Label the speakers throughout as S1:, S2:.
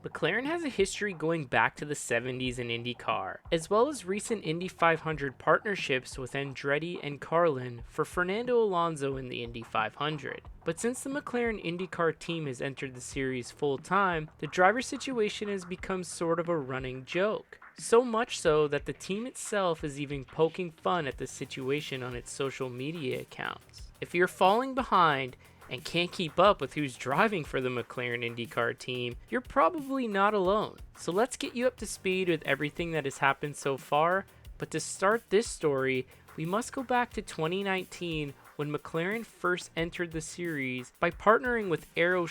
S1: McLaren has a history going back to the 70s in IndyCar, as well as recent Indy 500 partnerships with Andretti and Carlin for Fernando Alonso in the Indy 500. But since the McLaren IndyCar team has entered the series full-time, the driver situation has become sort of a running joke. So much so that the team itself is even poking fun at the situation on its social media accounts. If you're falling behind and can't keep up with who's driving for the McLaren IndyCar team, you're probably not alone. So let's get you up to speed with everything that has happened so far. But to start this story, we must go back to 2019 when McLaren first entered the series by partnering with Arrow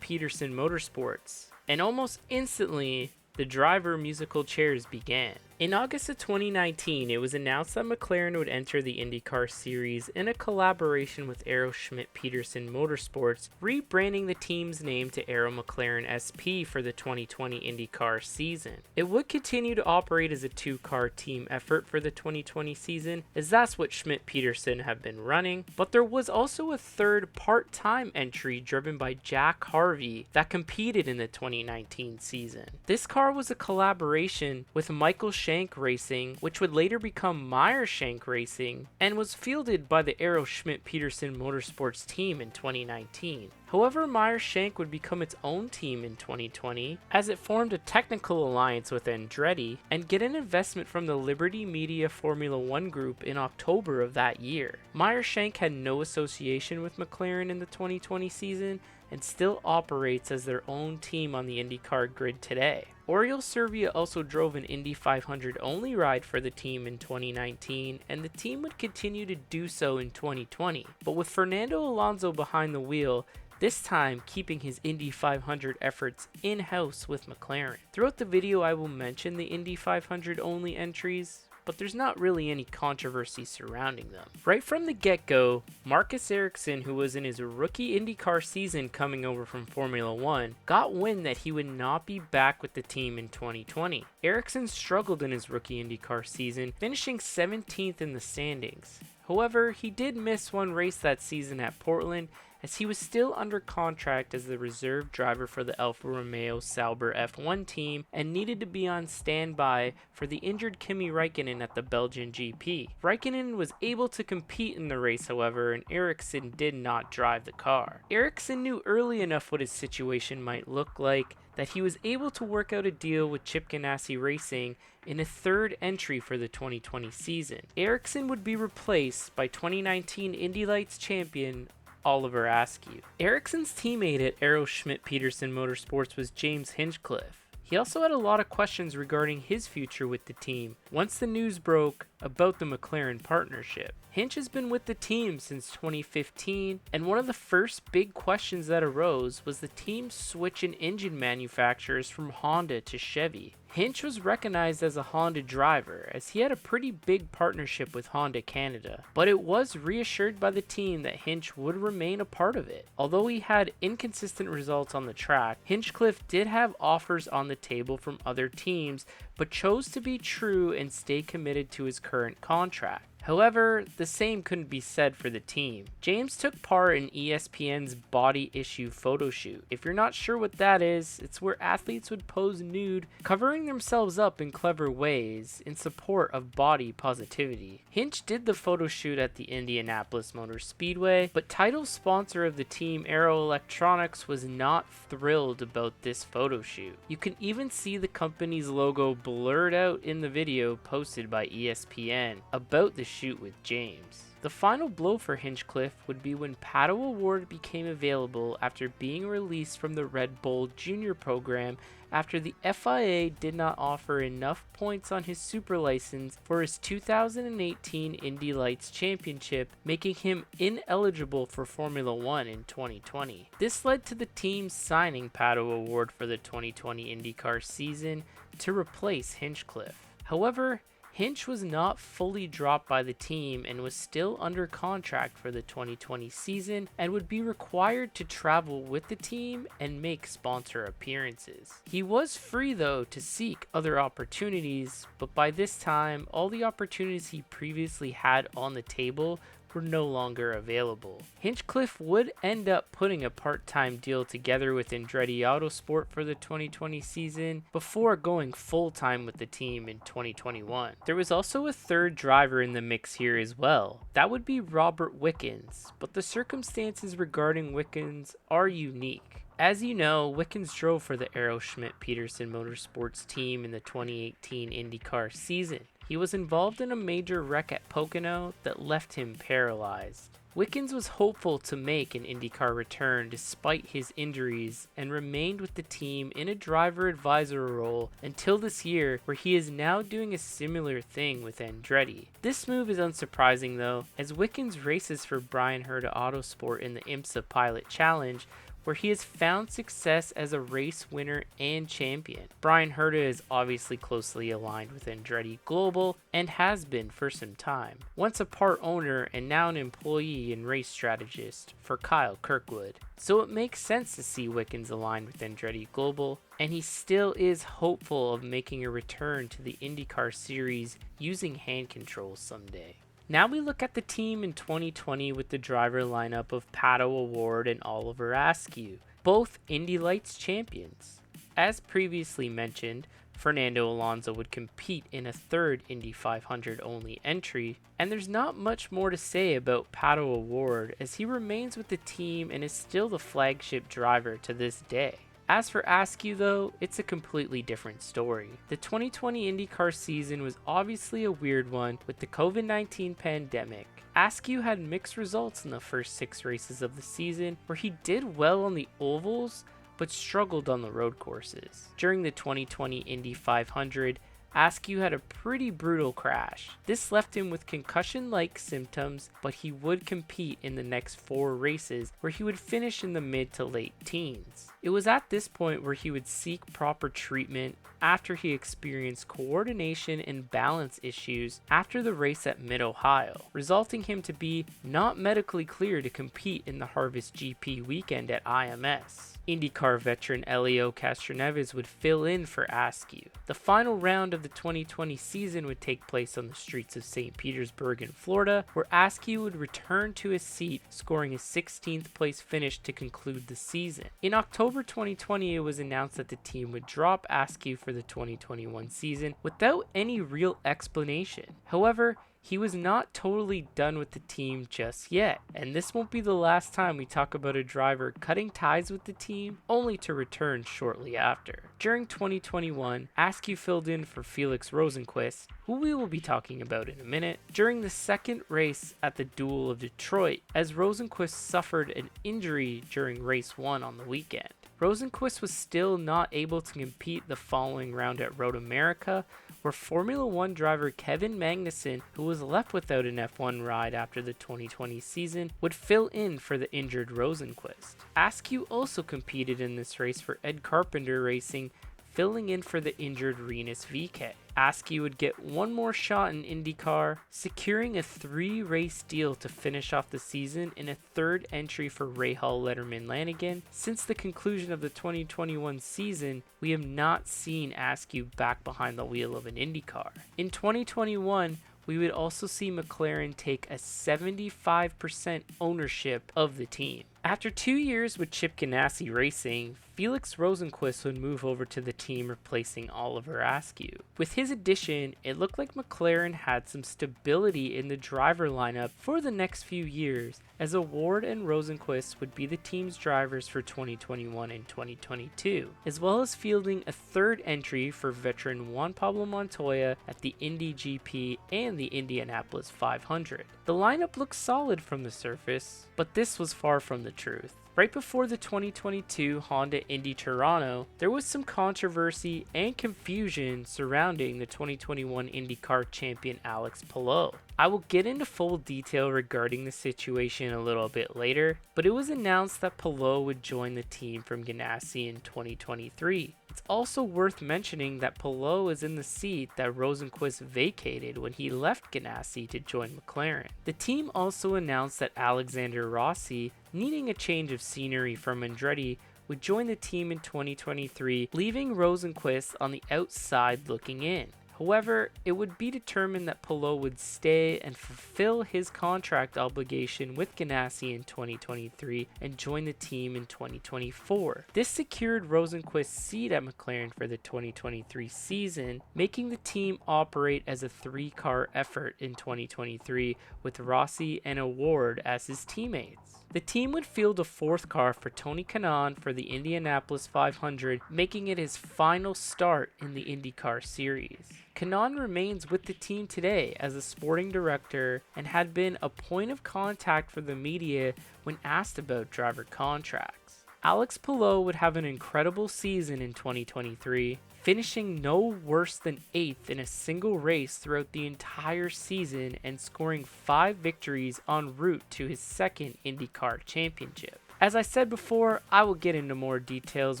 S1: Peterson Motorsports. And almost instantly, the driver musical chairs began. In August of 2019, it was announced that McLaren would enter the IndyCar Series in a collaboration with Arrow Peterson Motorsports, rebranding the team's name to Arrow McLaren SP for the 2020 IndyCar season. It would continue to operate as a two-car team effort for the 2020 season, as that's what Peterson have been running, but there was also a third part-time entry driven by Jack Harvey that competed in the 2019 season. This car was a collaboration with Michael Shank Racing, which would later become Meyer Shank Racing, and was fielded by the Arrow Peterson Motorsports team in 2019. However, Meyer Shank would become its own team in 2020 as it formed a technical alliance with Andretti and get an investment from the Liberty Media Formula One group in October of that year. Meyer Shank had no association with McLaren in the 2020 season and still operates as their own team on the IndyCar grid today. Oriol Servia also drove an Indy 500 only ride for the team in 2019, and the team would continue to do so in 2020. But with Fernando Alonso behind the wheel, this time keeping his Indy 500 efforts in-house with McLaren. Throughout the video I will mention the Indy 500 only entries, but there's not really any controversy surrounding them. Right from the get-go, Marcus Ericsson, who was in his rookie IndyCar season coming over from Formula 1, got wind that he would not be back with the team in 2020. Ericsson struggled in his rookie IndyCar season, finishing 17th in the standings. However, he did miss one race that season at Portland, as he was still under contract as the reserve driver for the Alfa Romeo Sauber F1 team and needed to be on standby for the injured Kimi Räikkönen at the Belgian GP. Räikkönen was able to compete in the race, however, and Ericsson did not drive the car. Ericsson knew early enough what his situation might look like that he was able to work out a deal with Chip Ganassi Racing in a third entry for the 2020 season. Ericsson would be replaced by 2019 Indy Lights champion Oliver Askew. Ericsson's teammate at Arrow Peterson Motorsports was James Hinchcliffe. He also had a lot of questions regarding his future with the team once the news broke about the McLaren partnership. Hinch has been with the team since 2015, and one of the first big questions that arose was the team's switch in engine manufacturers from Honda to Chevy. Hinch was recognized as a Honda driver as he had a pretty big partnership with Honda Canada, but it was reassured by the team that Hinch would remain a part of it. Although he had inconsistent results on the track, Hinchcliffe did have offers on the table from other teams, but chose to be true and stay committed to his current contract. However, the same couldn't be said for the team. James took part in ESPN's body issue photo shoot. If you're not sure what that is, it's where athletes would pose nude, covering themselves up in clever ways in support of body positivity. Hinch did the photo shoot at the Indianapolis Motor Speedway, but title sponsor of the team, Arrow Electronics, was not thrilled about this photo shoot. You can even see the company's logo blurred out in the video posted by ESPN about the shoot with James. The final blow for Hinchcliffe would be when Pato Award became available after being released from the Red Bull Junior program after the FIA did not offer enough points on his super license for his 2018 Indy Lights Championship, making him ineligible for Formula 1 in 2020. This led to the team signing Pato Award for the 2020 IndyCar season to replace Hinchcliffe. However, Hinch was not fully dropped by the team and was still under contract for the 2020 season and would be required to travel with the team and make sponsor appearances. He was free though to seek other opportunities, but by this time all the opportunities he previously had on the table were no longer available. Hinchcliffe would end up putting a part-time deal together with Andretti Autosport for the 2020 season before going full-time with the team in 2021. There was also a third driver in the mix here as well. That would be Robert Wickens, but the circumstances regarding Wickens are unique. As you know, Wickens drove for the Arrow Peterson Motorsports team in the 2018 IndyCar season. He was involved in a major wreck at Pocono that left him paralyzed. Wickens was hopeful to make an IndyCar return despite his injuries and remained with the team in a driver advisor role until this year, where he is now doing a similar thing with Andretti. This move is unsurprising though, as Wickens races for Brian Herta Autosport in the IMSA Pilot Challenge, where he has found success as a race winner and champion. Brian Herta is obviously closely aligned with Andretti Global and has been for some time. Once a part owner and now an employee and race strategist for Kyle Kirkwood. So it makes sense to see Wickens aligned with Andretti Global, and he still is hopeful of making a return to the IndyCar Series using hand controls someday. Now we look at the team in 2020 with the driver lineup of Pato O'Ward and Oliver Askew, both Indy Lights champions. As previously mentioned, Fernando Alonso would compete in a third Indy 500 only entry, and there's not much more to say about Pato O'Ward as he remains with the team and is still the flagship driver to this day. As for Askew though, it's a completely different story. The 2020 IndyCar season was obviously a weird one with the COVID-19 pandemic. Askew had mixed results in the first 6 races of the season, where he did well on the ovals but struggled on the road courses. During the 2020 Indy 500, Askew had a pretty brutal crash. This left him with concussion-like symptoms, but he would compete in the next 4 races where he would finish in the mid to late teens. It was at this point where he would seek proper treatment after he experienced coordination and balance issues after the race at Mid-Ohio, resulting him to be not medically clear to compete in the Harvest GP weekend at IMS. IndyCar veteran Elio Castroneves would fill in for Askew. The final round of the 2020 season would take place on the streets of St. Petersburg in Florida, where Askew would return to his seat, scoring a 16th place finish to conclude the season. In October 2020, it was announced that the team would drop Askew for the 2021 season without any real explanation. However, he was not totally done with the team just yet, and this won't be the last time we talk about a driver cutting ties with the team only to return shortly after. During 2021, Askew filled in for Felix Rosenqvist, who we will be talking about in a minute, during the second race at the Duel of Detroit, as Rosenqvist suffered an injury during race 1 on the weekend. Rosenqvist was still not able to compete the following round at Road America, where Formula 1 driver Kevin Magnussen, who was left without an F1 ride after the 2020 season, would fill in for the injured Rosenqvist. Askew also competed in this race for Ed Carpenter Racing, filling in for the injured Rinus VeeKay. Askew would get one more shot in IndyCar, securing a 3-race deal to finish off the season in a third entry for Rahal, Letterman, Lanigan. Since the conclusion of the 2021 season, we have not seen Askew back behind the wheel of an IndyCar. In 2021, we would also see McLaren take a 75% ownership of the team. After 2 years with Chip Ganassi Racing, Felix Rosenqvist would move over to the team, replacing Oliver Askew. With his addition, it looked like McLaren had some stability in the driver lineup for the next few years, as O'Ward and Rosenqvist would be the team's drivers for 2021 and 2022, as well as fielding a third entry for veteran Juan Pablo Montoya at the Indy GP and the Indianapolis 500. The lineup looked solid from the surface, but this was far from the truth. Right before the 2022 Honda Indy Toronto, there was some controversy and confusion surrounding the 2021 IndyCar champion Alex Palou. I will get into full detail regarding the situation a little bit later, but it was announced that Palou would join the team from Ganassi in 2023. It's also worth mentioning that Palou is in the seat that Rosenqvist vacated when he left Ganassi to join McLaren. The team also announced that Alexander Rossi, needing a change of scenery from Andretti, would join the team in 2023, leaving Rosenqvist on the outside looking in. However, it would be determined that Palou would stay and fulfill his contract obligation with Ganassi in 2023 and join the team in 2024. This secured Rosenqvist's seat at McLaren for the 2023 season, making the team operate as a three-car effort in 2023 with Rossi and Award as his teammates. The team would field a fourth car for Tony Kanaan for the Indianapolis 500, making it his final start in the IndyCar Series. Kanaan remains with the team today as a sporting director and had been a point of contact for the media when asked about driver contracts. Alex Palou would have an incredible season in 2023, finishing no worse than 8th in a single race throughout the entire season and scoring 5 victories en route to his second IndyCar championship. As I said before, I will get into more details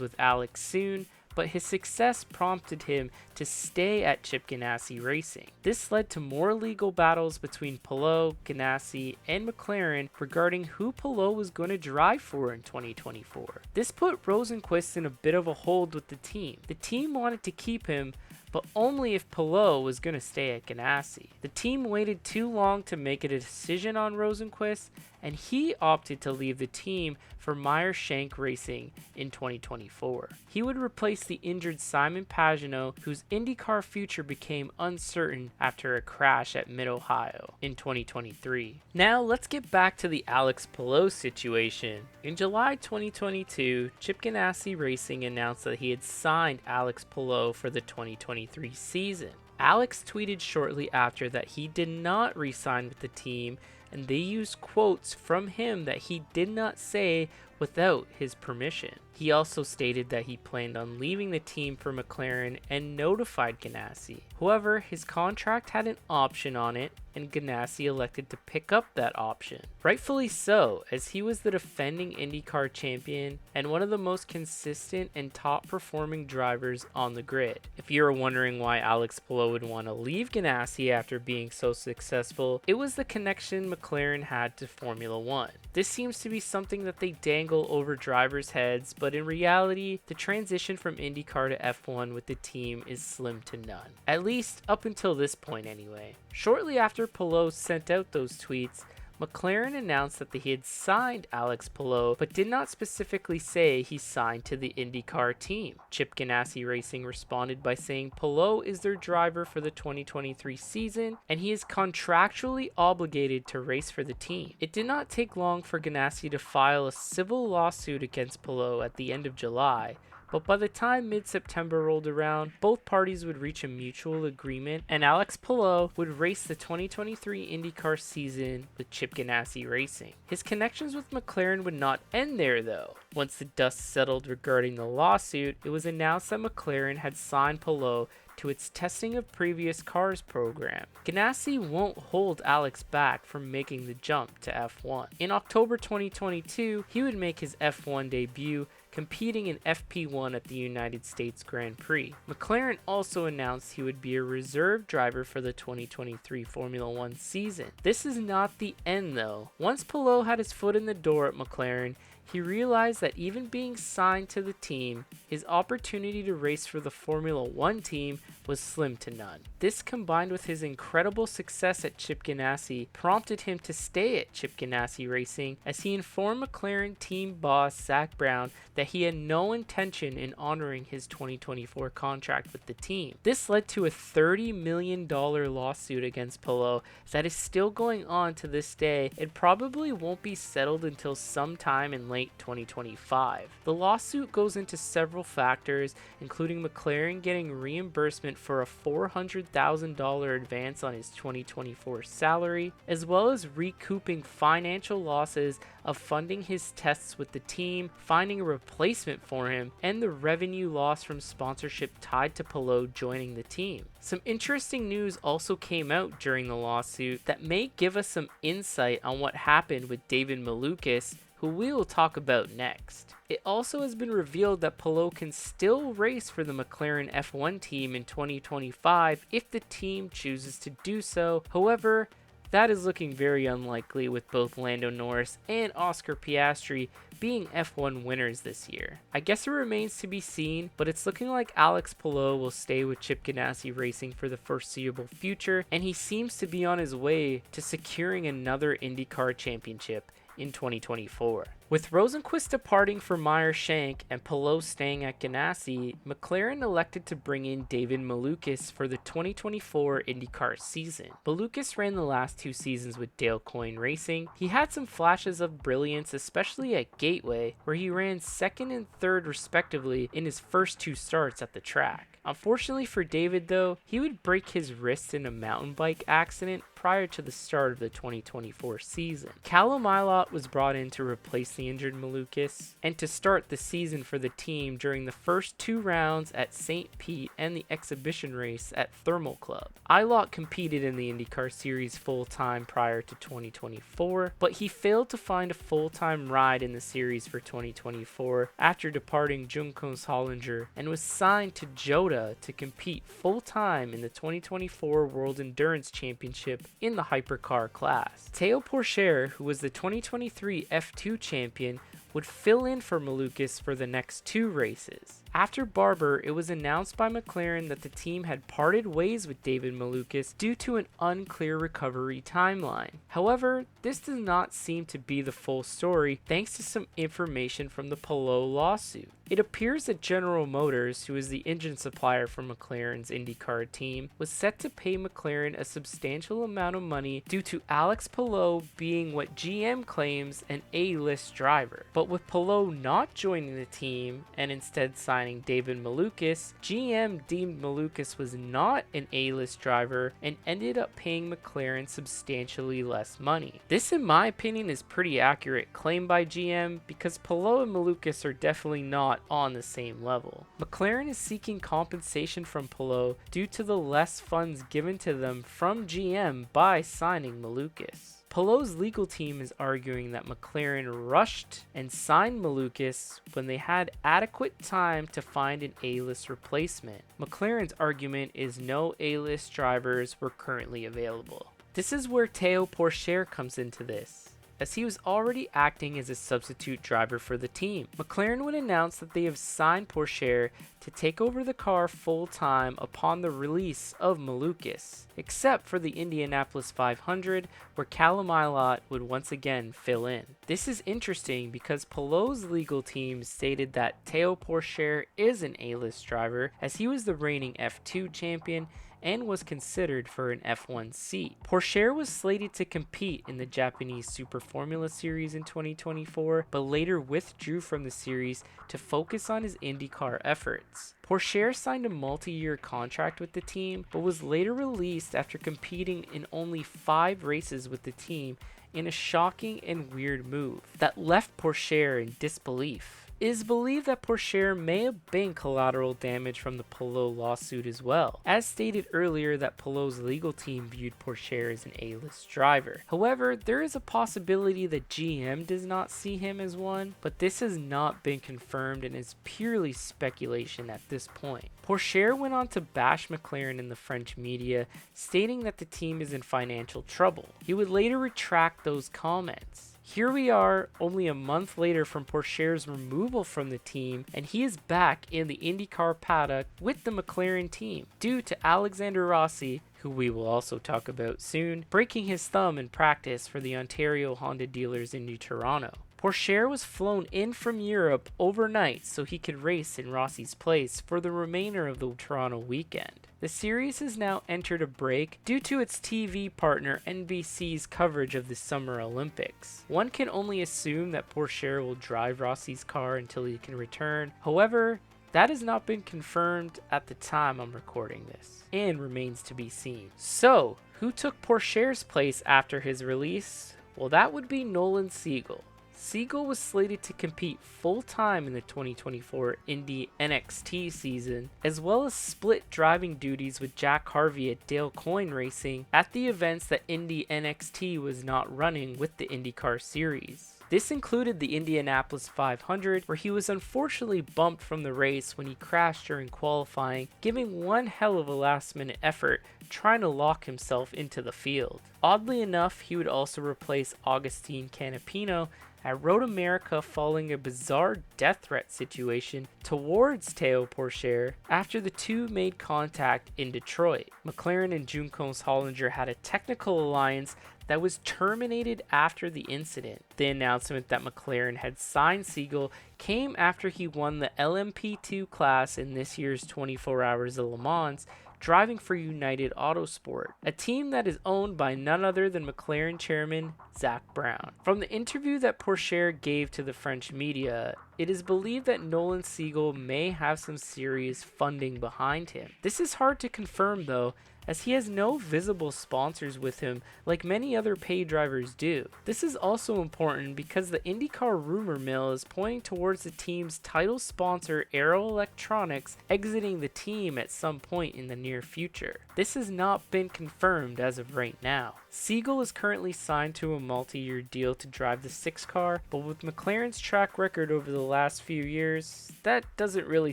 S1: with Alex soon, but his success prompted him to stay at Chip Ganassi Racing. This led to more legal battles between Palou, Ganassi, and McLaren regarding who Palou was going to drive for in 2024. This put Rosenqvist in a bit of a hold with the team. The team wanted to keep him, but only if Palou was going to stay at Ganassi. The team waited too long to make a decision on Rosenqvist, and he opted to leave the team for Meyer Shank Racing in 2024. He would replace the injured Simon Pagenaud, whose IndyCar future became uncertain after a crash at Mid-Ohio in 2023. Now let's get back to the Alex Palou situation. In July 2022, Chip Ganassi Racing announced that he had signed Alex Palou for the 2023 season. Alex tweeted shortly after that he did not re-sign with the team, and they used quotes from him that he did not say without his permission. He also stated that he planned on leaving the team for McLaren and notified Ganassi. However, his contract had an option on it, and Ganassi elected to pick up that option. Rightfully so, as he was the defending IndyCar champion and one of the most consistent and top performing drivers on the grid. If you are wondering why Alex Palou would want to leave Ganassi after being so successful, it was the connection McLaren had to Formula 1. This seems to be something that they dangle over drivers' heads, but in reality, the transition from IndyCar to F1 with the team is slim to none. At least up until this point anyway. Shortly after Palou sent out those tweets, McLaren announced that he had signed Alex Palou, but did not specifically say he signed to the IndyCar team. Chip Ganassi Racing responded by saying Palou is their driver for the 2023 season, and he is contractually obligated to race for the team. It did not take long for Ganassi to file a civil lawsuit against Palou at the end of July, but by the time mid-September rolled around, both parties would reach a mutual agreement, and Alex Palou would race the 2023 IndyCar season with Chip Ganassi Racing. His connections with McLaren would not end there though. Once the dust settled regarding the lawsuit, it was announced that McLaren had signed Palou to its testing of previous cars program. Ganassi won't hold Alex back from making the jump to F1. In October 2022, he would make his F1 debut, competing in FP1 at the United States Grand Prix. McLaren also announced he would be a reserve driver for the 2023 Formula 1 season. This is not the end though. Once Palou had his foot in the door at McLaren, he realized that even being signed to the team, his opportunity to race for the Formula 1 team was slim to none. This, combined with his incredible success at Chip Ganassi, prompted him to stay at Chip Ganassi Racing, as he informed McLaren team boss Zach Brown that he had no intention in honoring his 2024 contract with the team. This led to a $30 million lawsuit against Palou that is still going on to this day and probably won't be settled until sometime in late 2025. The lawsuit goes into several factors, including McLaren getting reimbursement for a $400,000 advance on his 2024 salary, as well as recouping financial losses of funding his tests with the team, finding a replacement for him, and the revenue loss from sponsorship tied to Palou joining the team. Some interesting news also came out during the lawsuit that may give us some insight on what happened with David Malukas, who we will talk about next. It also has been revealed that Palou can still race for the McLaren F1 team in 2025 if the team chooses to do so. However, that is looking very unlikely with both Lando Norris and Oscar Piastri being F1 winners this year. I guess it remains to be seen, but it's looking like Alex Palou will stay with Chip Ganassi Racing for the foreseeable future, and he seems to be on his way to securing another IndyCar championship in 2024. With Rosenqvist departing for Meyer Shank and Palou staying at Ganassi, McLaren elected to bring in David Malukas for the 2024 IndyCar season. Malukas ran the last 2 seasons with Dale Coyne Racing. He had some flashes of brilliance, especially at Gateway, where he ran 2nd and 3rd respectively in his first 2 starts at the track. Unfortunately for David though, he would break his wrist in a mountain bike accident prior to the start of the 2024 season. Callum Ilott was brought in to replace the injured Malukas and to start the season for the team during the first 2 rounds at St. Pete and the exhibition race at Thermal Club. Ilott competed in the IndyCar Series full-time prior to 2024, but he failed to find a full-time ride in the series for 2024 after departing Juncos Hollinger and was signed to Jota to compete full-time in the 2024 World Endurance Championship in the hypercar class. Théo Pourchaire, who was the 2023 F2 champion, would fill in for Malukas for the next 2 races. After Barber, it was announced by McLaren that the team had parted ways with David Malukas due to an unclear recovery timeline. However, this does not seem to be the full story thanks to some information from the Palou lawsuit. It appears that General Motors, who is the engine supplier for McLaren's IndyCar team, was set to pay McLaren a substantial amount of money due to Alex Palou being what GM claims an A-list driver. But with Palou not joining the team and instead signing David Malukas, GM deemed Malukas was not an A-list driver and ended up paying McLaren substantially less money. This, in my opinion, is pretty accurate claim by GM because Palou and Malukas are definitely not on the same level. McLaren is seeking compensation from Palou due to the less funds given to them from GM by signing Malukas. Palou's legal team is arguing that McLaren rushed and signed Malukas when they had adequate time to find an A-list replacement. McLaren's argument is no A-list drivers were currently available. This is where Théo Pourchaire comes into this, as he was already acting as a substitute driver for the team. McLaren would announce that they have signed Pourchaire to take over the car full-time upon the release of Malukas, except for the Indianapolis 500, where Callum Ilott would once again fill in. This is interesting because Palou's legal team stated that Théo Pourchaire is an A-list driver, as he was the reigning F2 champion and was considered for an F1 seat. Pourchaire was slated to compete in the Japanese Super Formula Series in 2024, but later withdrew from the series to focus on his IndyCar efforts. Pourchaire signed a multi-year contract with the team, but was later released after competing in only 5 races with the team in a shocking and weird move that left Pourchaire in disbelief. It is believed that Pourchaire may have been collateral damage from the Palou lawsuit as well, as stated earlier that Palou's legal team viewed Pourchaire as an A-list driver. However, there is a possibility that GM does not see him as one, but this has not been confirmed and is purely speculation at this point. Pourchaire went on to bash McLaren in the French media, stating that the team is in financial trouble. He would later retract those comments. Here we are, only a month later from Pourchaire's removal from the team, and he is back in the IndyCar paddock with the McLaren team, due to Alexander Rossi, who we will also talk about soon, breaking his thumb in practice for the Ontario Honda dealers in New Toronto. Pourchaire was flown in from Europe overnight so he could race in Rossi's place for the remainder of the Toronto weekend. The series has now entered a break due to its TV partner NBC's coverage of the Summer Olympics. One can only assume that Pourchaire will drive Rossi's car until he can return. However, that has not been confirmed at the time I'm recording this, and remains to be seen. So, who took Pourchaire's place after his release? Well, that would be Nolan Siegel. Siegel was slated to compete full-time in the 2024 Indy NXT season, as well as split driving duties with Jack Harvey at Dale Coyne Racing at the events that Indy NXT was not running with the IndyCar Series. This included the Indianapolis 500, where he was unfortunately bumped from the race when he crashed during qualifying, giving one hell of a last-minute effort trying to lock himself into the field. Oddly enough, he would also replace Agustin Canapino at Road America following a bizarre death threat situation towards Théo Pourchaire after the two made contact in Detroit. McLaren and Juncos Hollinger had a technical alliance that was terminated after the incident. The announcement that McLaren had signed Siegel came after he won the LMP2 class in this year's 24 Hours of Le Mans, driving for United Autosport, a team that is owned by none other than McLaren chairman Zak Brown. From the interview that Pourchaire gave to the French media, it is believed that Nolan Siegel may have some serious funding behind him. This is hard to confirm though, as he has no visible sponsors with him like many other paid drivers do. This is also important because the IndyCar rumor mill is pointing towards the team's title sponsor Arrow Electronics exiting the team at some point in the near future. This has not been confirmed as of right now. Siegel is currently signed to a multi-year deal to drive the 6 car, but with McLaren's track record over the last few years, that doesn't really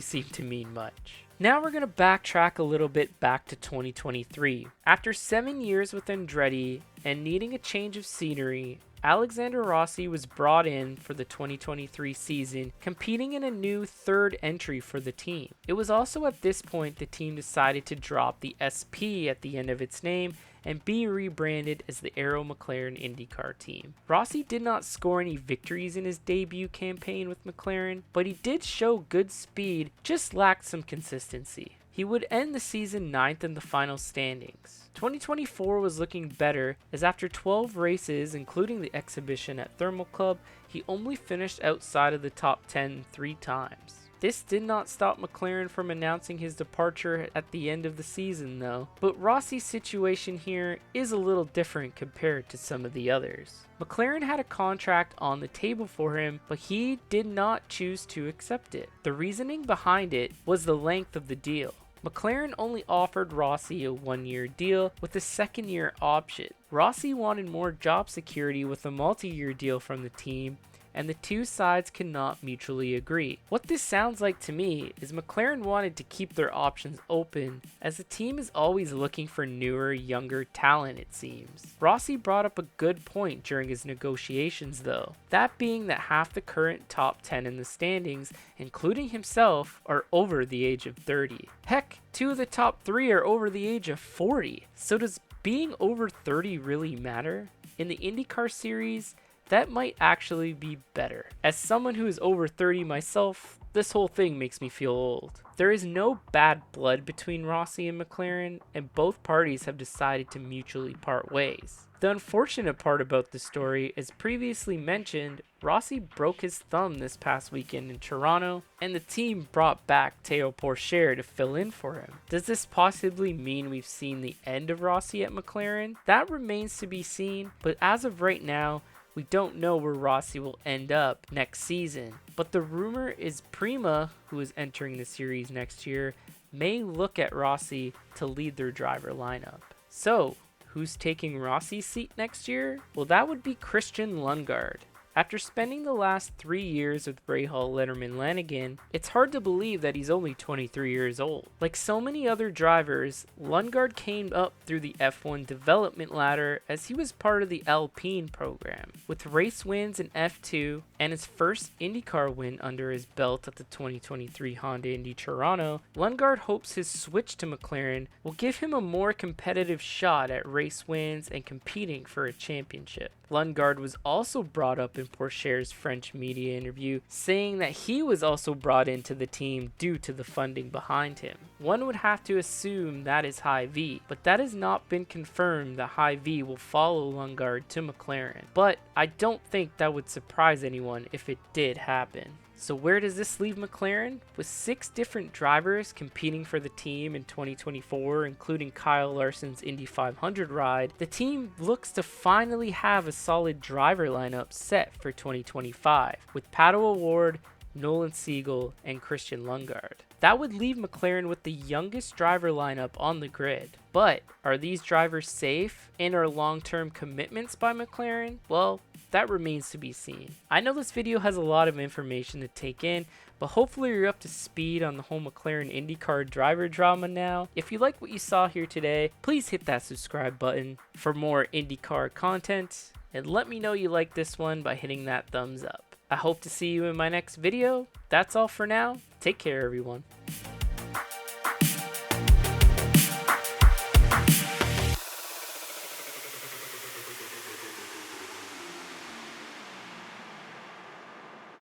S1: seem to mean much. Now we're going to backtrack a little bit back to 2023. After 7 years with Andretti and needing a change of scenery, Alexander Rossi was brought in for the 2023 season, competing in a new third entry for the team. It was also at this point the team decided to drop the SP at the end of its name and be rebranded as the Arrow McLaren IndyCar team. Rossi did not score any victories in his debut campaign with McLaren, but he did show good speed, just lacked some consistency. He would end the season 9th in the final standings. 2024 was looking better, as after 12 races, including the exhibition at Thermal Club, he only finished outside of the top 10 3 times. This did not stop McLaren from announcing his departure at the end of the season though, but Rossi's situation here is a little different compared to some of the others. McLaren had a contract on the table for him, but he did not choose to accept it. The reasoning behind it was the length of the deal. McLaren only offered Rossi a 1-year deal with a 2nd-year option. Rossi wanted more job security with a multi-year deal from the team, and the two sides cannot mutually agree. What this sounds like to me is McLaren wanted to keep their options open, as the team is always looking for newer, younger talent it seems. Rossi brought up a good point during his negotiations though, that being that half the current top 10 in the standings, including himself, are over the age of 30. Heck, 2 of the top 3 are over the age of 40. So does being over 30 really matter? In the IndyCar Series, that might actually be better. As someone who is over 30 myself, this whole thing makes me feel old. There is no bad blood between Rossi and McLaren, and both parties have decided to mutually part ways. The unfortunate part about the story, as previously mentioned, Rossi broke his thumb this past weekend in Toronto, and the team brought back Théo Pourchaire to fill in for him. Does this possibly mean we've seen the end of Rossi at McLaren? That remains to be seen, but as of right now, we don't know where Rossi will end up next season, but the rumor is Prima, who is entering the series next year, may look at Rossi to lead their driver lineup. So, who's taking Rossi's seat next year? Well, that would be Christian Lundgaard. After spending the last 3 years with Rahal, Letterman, Lanigan, it's hard to believe that he's only 23 years old. Like so many other drivers, Lundgaard came up through the F1 development ladder as he was part of the Alpine program. With race wins in F2 and his first IndyCar win under his belt at the 2023 Honda Indy Toronto, Lundgaard hopes his switch to McLaren will give him a more competitive shot at race wins and competing for a championship. Lundgaard was also brought up in Pourchaire's French media interview, saying that he was also brought into the team due to the funding behind him. One would have to assume that is Hy-Vee, but that has not been confirmed that Hy-Vee will follow Lundgaard to McLaren. But I don't think that would surprise anyone if it did happen. So where does this leave McLaren? With 6 different drivers competing for the team in 2024, including Kyle Larson's Indy 500 ride, the team looks to finally have a solid driver lineup set for 2025, with Pato O'Ward, Nolan Siegel, and Christian Lundgaard. That would leave McLaren with the youngest driver lineup on the grid. But are these drivers safe and are long-term commitments by McLaren? Well, that remains to be seen. I know this video has a lot of information to take in, but hopefully you're up to speed on the whole McLaren IndyCar driver drama now. If you like what you saw here today, please hit that subscribe button for more IndyCar content, and let me know you like this one by hitting that thumbs up. I hope to see you in my next video. That's all for now. Take care, everyone.